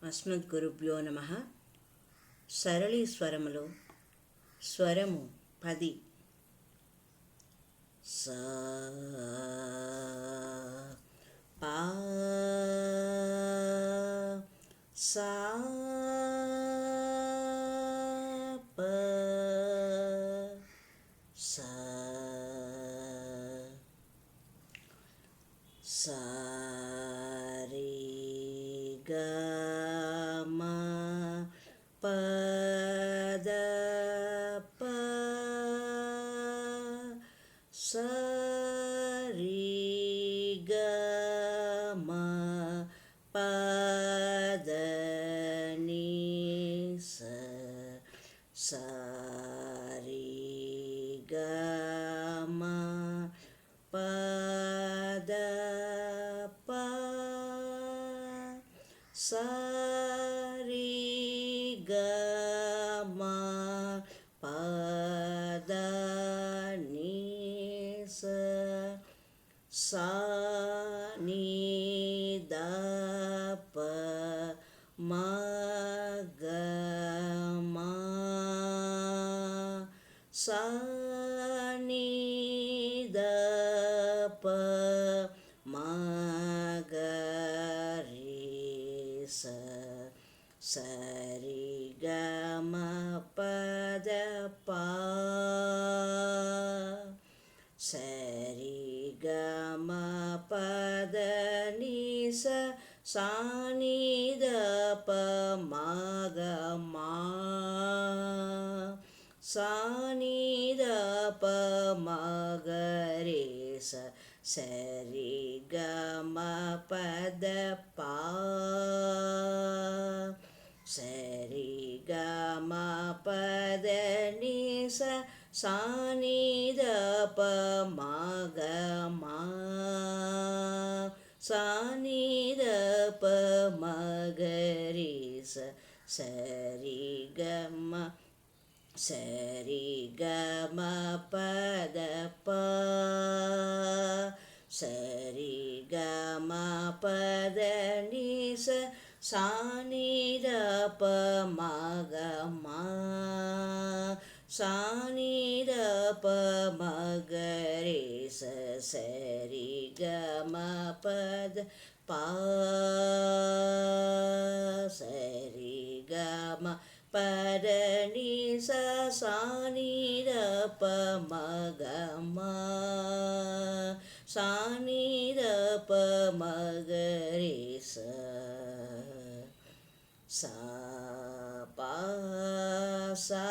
అస్మద్గురుభ్యో నమః. సరళి స్వరములో స్వరము 10. సా పా సా ప సా సా రి గ మ ప ద ప సా రి గ మ ప ద ని స సా రి గ మ ప ద ప సా రి గ మ ప ద ని స సా ని ద ప మ గ మ సా ని ద ప మ గ రి స స రి గ మ ప ద ప స రి గ మ ప ద ని స సా ని ద ప మ గ మ సా ని ద ప మ గ రి స స రి గ మ ప ద ప స రి గ మ ప ద ని స సా ని ద ప మ గ మ సా ని ద ప మ గ రి స స రి గ మ స రి గ మ ప ద ప స రి గ మ ప ద ని స సా ని ద ప మ గ మ సా ని ద ప మ గ రి స స రి గ మ ప ద ప స రి గ మ ప ద ని స సా ని ద ప మ గ మ సా ని ద ప మ గ రి స సా ప సా